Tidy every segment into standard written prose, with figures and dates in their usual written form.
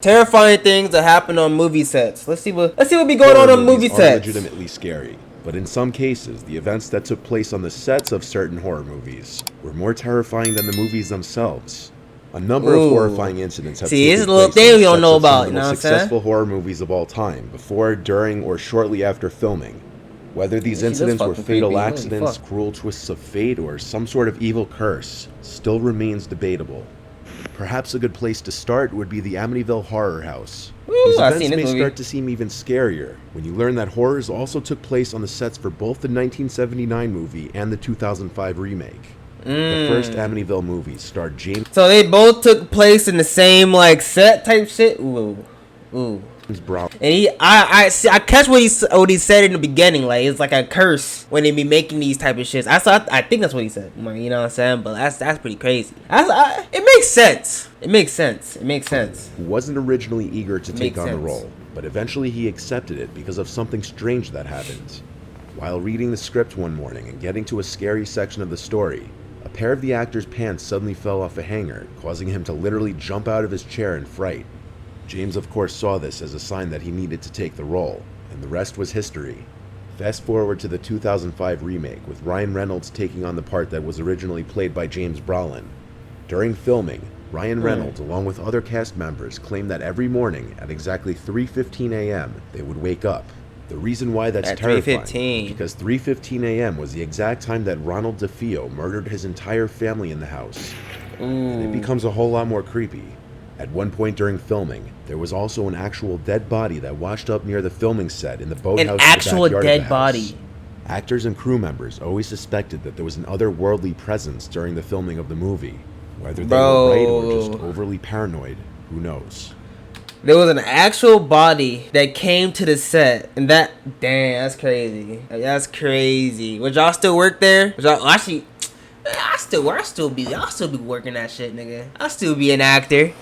Terrifying things that happen on movie sets. Let's see what be going on movie sets. Legitimately scary, but in some cases, the events that took place on the sets of certain horror movies were more terrifying than the movies themselves. A number of horrifying incidents have taken place on the thing we don't sets know of some about, of the most successful horror movies of all time, before, during, or shortly after filming. Whether these incidents were fatal accidents, cruel twists of fate, or some sort of evil curse still remains debatable. Perhaps a good place to start would be the Amityville Horror House, whose events may start to seem even scarier when you learn that horrors also took place on the sets for both the 1979 movie and the 2005 remake. The first Amityville movie starred James. So they both took place in the same like set type shit. Ooh. Brown. And I catch what he said in the beginning. Like it's like a curse when they be making these type of shits. I think that's what he said. You know what I'm saying? But that's pretty crazy. It makes sense. It makes sense. Who wasn't originally eager to take on the role, but eventually he accepted it because of something strange that happened. While reading the script one morning and getting to a scary section of the story, a pair of the actor's pants suddenly fell off a hanger, causing him to literally jump out of his chair in fright. James, of course, saw this as a sign that he needed to take the role, and the rest was history. Fast forward to the 2005 remake, with Ryan Reynolds taking on the part that was originally played by James Brolin. During filming, Ryan Reynolds, along with other cast members, claimed that every morning at exactly 3:15 a.m., they would wake up. The reason why that's terrifying is because 3:15 a.m. was the exact time that Ronald DeFeo murdered his entire family in the house. And it becomes a whole lot more creepy. At one point during filming, there was also an actual dead body that washed up near the filming set in the boathouse. An actual dead body. Actors and crew members always suspected that there was an otherworldly presence during the filming of the movie. Whether they were right or just overly paranoid, who knows? There was an actual body that came to the set, and that's crazy. That's crazy. Would y'all still work there? I'll still be working that shit, nigga. I'll still be an actor.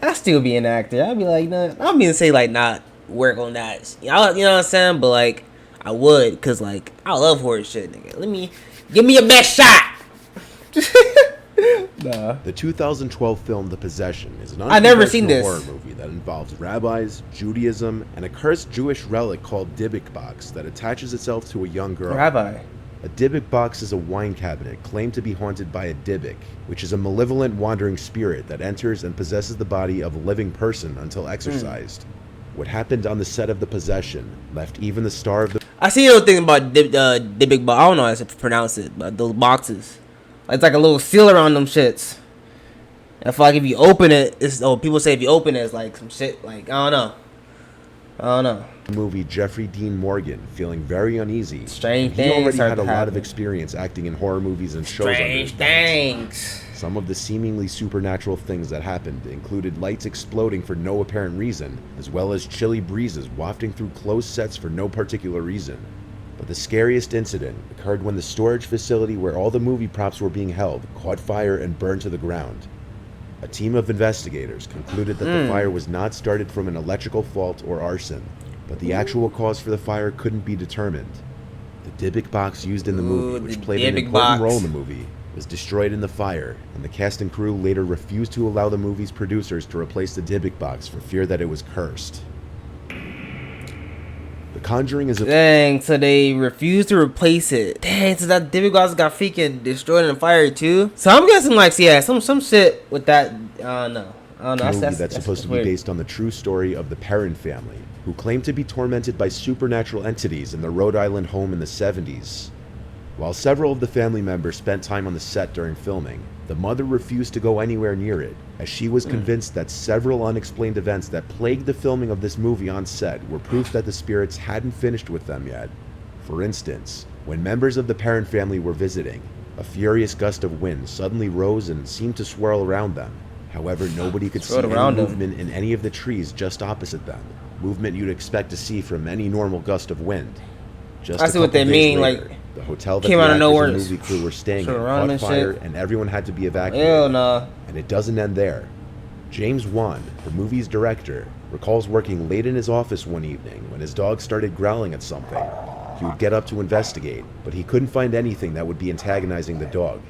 I'd be like, nah, I'm gonna say like not work on that. You know what I'm saying? But like, I would, cause like I love horror shit, nigga. Give me your best shot. Nah. The 2012 film The Possession is an unconventional horror movie that involves rabbis, Judaism, and a cursed Jewish relic called Dybbuk box that attaches itself to a young girl. Rabbi. A Dybbuk box is a wine cabinet claimed to be haunted by a Dybbuk, which is a malevolent wandering spirit that enters and possesses the body of a living person until exorcised. What happened on the set of The Possession left even the star of the... I see a little thing about Dybbuk box. I don't know how to pronounce it, but those boxes. It's like a little seal around them shits. I feel like if you open it, people say if you open it, it's like some shit. Like I don't know. Movie Jeffrey Dean Morgan feeling very uneasy. Strange things. He already had a lot of happen. Experience acting in horror movies and shows. Strange things. Some of the seemingly supernatural things that happened included lights exploding for no apparent reason, as well as chilly breezes wafting through closed sets for no particular reason. But the scariest incident occurred when the storage facility where all the movie props were being held caught fire and burned to the ground. A team of investigators concluded that the fire was not started from an electrical fault or arson, but the actual cause for the fire couldn't be determined. The Dybbuk box used in the movie, which played an important role in the movie, was destroyed in the fire, and the cast and crew later refused to allow the movie's producers to replace the Dybbuk box for fear that it was cursed. The Conjuring is a... Dang, so they refused to replace it. Dang, so that Dybbuk box got freaking destroyed in the fire too? So I'm guessing like, some shit with that, I don't know. That's supposed to be based on the true story of the Perron family, who claimed to be tormented by supernatural entities in their Rhode Island home in the 70s. While several of the family members spent time on the set during filming, the mother refused to go anywhere near it, as she was convinced that several unexplained events that plagued the filming of this movie on set were proof that the spirits hadn't finished with them yet. For instance, when members of the Perron family were visiting, a furious gust of wind suddenly rose and seemed to swirl around them. However, nobody could see any movement in any of the trees just opposite them. Movement you'd expect to see from any normal gust of wind. I see what they mean, later, like the hotel that the actors and movie crew were staying in caught fire and everyone had to be evacuated. Hell nah. And it doesn't end there. James Wan, the movie's director, recalls working late in his office one evening when his dog started growling at something. He would get up to investigate, but he couldn't find anything that would be antagonizing the dog.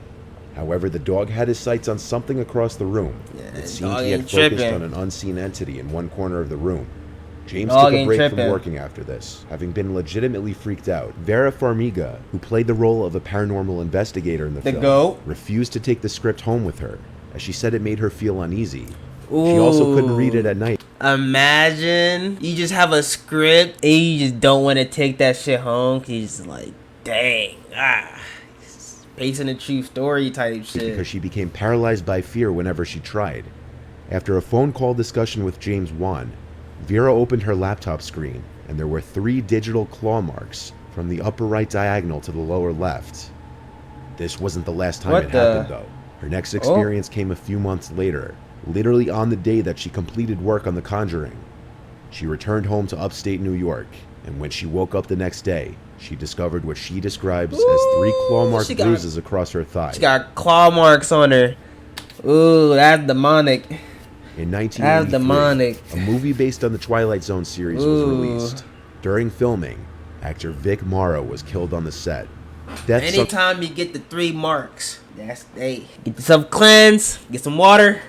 However, the dog had his sights on something across the room. It seemed he had focused on an unseen entity in one corner of the room. James took a break from working after this, having been legitimately freaked out. Vera Farmiga, who played the role of a paranormal investigator in the film, refused to take the script home with her, as she said it made her feel uneasy. Ooh. She also couldn't read it at night. Imagine you just have a script and you just don't want to take that shit home because you're just like, dang, based on a true story type shit. Because she became paralyzed by fear whenever she tried. After a phone call discussion with James Wan, Vera opened her laptop screen and there were 3 digital claw marks from the upper right diagonal to the lower left. This wasn't the last time it happened though. Her next experience came a few months later, literally on the day that she completed work on The Conjuring. She returned home to upstate New York, and when she woke up the next day, she discovered what she describes as 3 claw mark bruises across her thigh. She got claw marks on her. Ooh, that's demonic. In 1983, a movie based on the Twilight Zone series was released. During filming, actor Vic Morrow was killed on the set. Anytime you get the 3 marks, that's get yourself cleansed, get some water.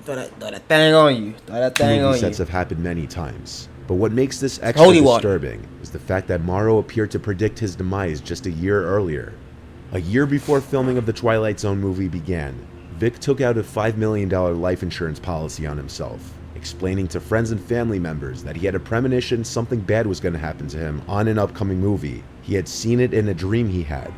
Throw that thing on you. Throw that thing on you. Sets have happened many times. But what makes this extra disturbing is the fact that Morrow appeared to predict his demise just a year earlier. A year before filming of the Twilight Zone movie began, Vic took out a $5 million life insurance policy on himself, explaining to friends and family members that he had a premonition something bad was going to happen to him on an upcoming movie. He had seen it in a dream he had.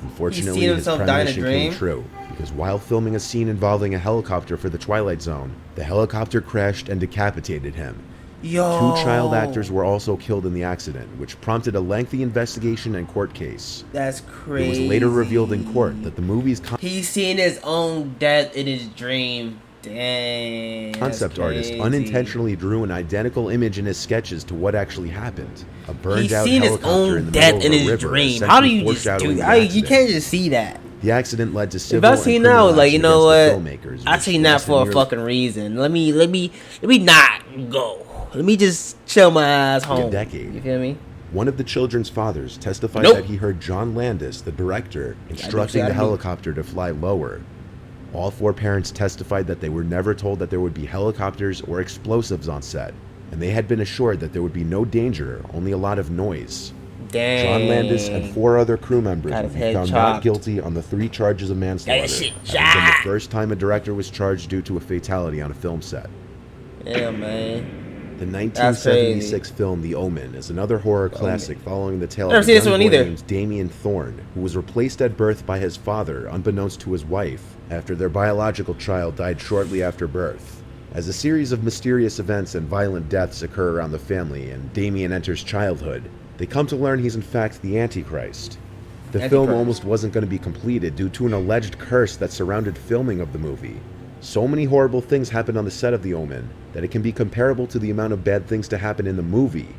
Unfortunately, his premonition came true, because while filming a scene involving a helicopter for the Twilight Zone, the helicopter crashed and decapitated him. 2 child actors were also killed in the accident, which prompted a lengthy investigation and court case. That's crazy. It was later revealed in court that the movie's he's seen his own death in his dream. Dang. Concept artist unintentionally drew an identical image in his sketches to what actually happened. A burned out helicopter in the middle of a river. Dream. How do you just do that? You can't just see that. The accident led to civil and criminal action against the filmmakers. I seen that for a fucking reason. Let me not go. Let me just chill my ass home. A decade. You feel me? One of the children's fathers testified that he heard John Landis, the director, instructing the helicopter to fly lower. All 4 parents testified that they were never told that there would be helicopters or explosives on set, and they had been assured that there would be no danger, only a lot of noise. Dang. John Landis and 4 other crew members would be found not guilty on the 3 charges of manslaughter. That was the first time a director was charged due to a fatality on a film set. Yeah, man. The 1976 film The Omen is another horror classic following the tale of a young boy named Damien Thorne, who was replaced at birth by his father, unbeknownst to his wife, after their biological child died shortly after birth. As a series of mysterious events and violent deaths occur around the family and Damien enters childhood, they come to learn he's in fact the Antichrist. The film almost wasn't going to be completed due to an alleged curse that surrounded filming of the movie. So many horrible things happened on the set of The Omen that it can be comparable to the amount of bad things to happen in the movie.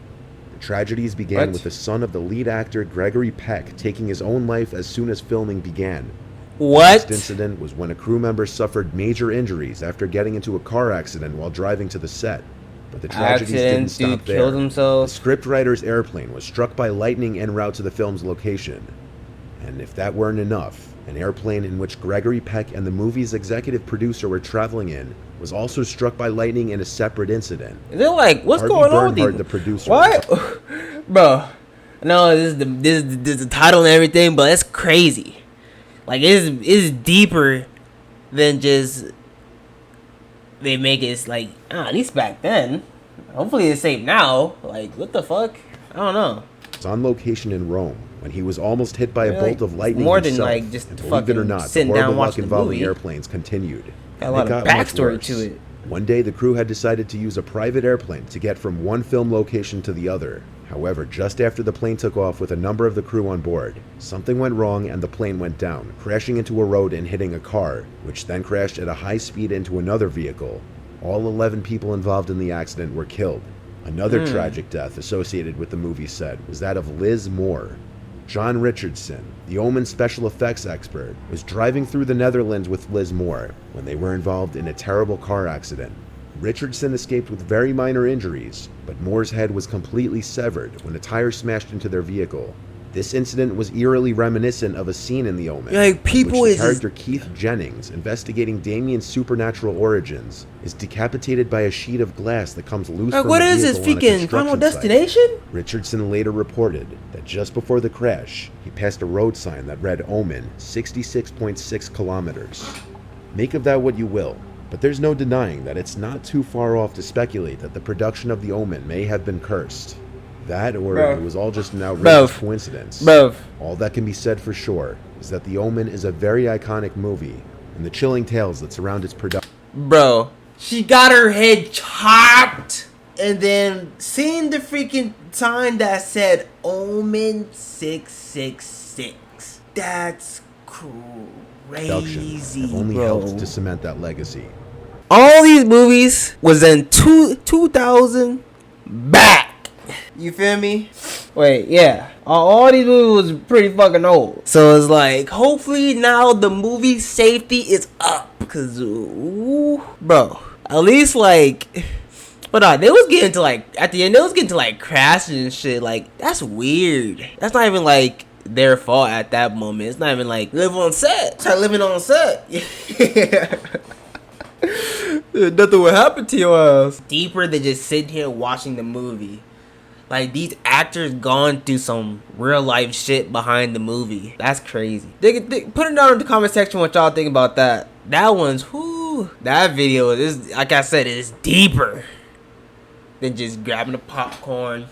The tragedies began with the son of the lead actor Gregory Peck taking his own life as soon as filming began. The first incident was when a crew member suffered major injuries after getting into a car accident while driving to the set. But the tragedies didn't stop there. The scriptwriter's airplane was struck by lightning en route to the film's location. And if that weren't enough, an airplane in which Gregory Peck and the movie's executive producer were traveling in was also struck by lightning in a separate incident. They're like, what's going on with you? The producer. What? Bro, no, this is the title and everything, but it's crazy. Like, it's deeper than just they make it like, at least back then. Hopefully it's safe now. Like, what the fuck? I don't know. It's on location in Rome when he was almost hit by a bolt of lightning more himself. Than like just and believe it or not, the horrible luck involving airplanes continued. Got a lot of backstory to it. One day, the crew had decided to use a private airplane to get from one film location to the other. However, just after the plane took off with a number of the crew on board, something went wrong and the plane went down, crashing into a road and hitting a car, which then crashed at a high speed into another vehicle. All 11 people involved in the accident were killed. Another tragic death associated with the movie set was that of Liz Moore. John Richardson, the Omen special effects expert, was driving through the Netherlands with Liz Moore when they were involved in a terrible car accident. Richardson escaped with very minor injuries, but Moore's head was completely severed when a tire smashed into their vehicle. This incident was eerily reminiscent of a scene in The Omen, Like, people in which is the character Keith Jennings, investigating Damien's supernatural origins, is decapitated by a sheet of glass that comes loose like, from what a is this vehicle on a freaking Final construction site. Destination? Richardson later reported that just before the crash, he passed a road sign that read Omen, 66.6 kilometers. Make of that what you will, but there's no denying that it's not too far off to speculate that the production of The Omen may have been cursed. That, or it was all just an outrageous coincidence. All that can be said for sure is that The Omen is a very iconic movie, and the chilling tales that surround its production. Bro, she got her head chopped, and then seeing the freaking sign that said Omen 666. That's crazy, have only bro. helped to cement that legacy. All these movies was in 2000 back. You feel me? Wait, yeah. All these movies was pretty fucking old. So it's like, hopefully now the movie safety is up. Cause, ooh, bro, at least like, but they was getting to like, at the end, they was getting to like crashing and shit. Like, that's weird. That's not even like their fault at that moment. It's not even like live on set. Start living on set. Yeah. Nothing will happen to your ass. Deeper than just sitting here watching the movie. Like, these actors gone through some real life shit behind the movie. That's crazy. Put it down in the comment section what y'all think about that. That one's, whoo. That video is, like I said, is deeper than just grabbing a popcorn.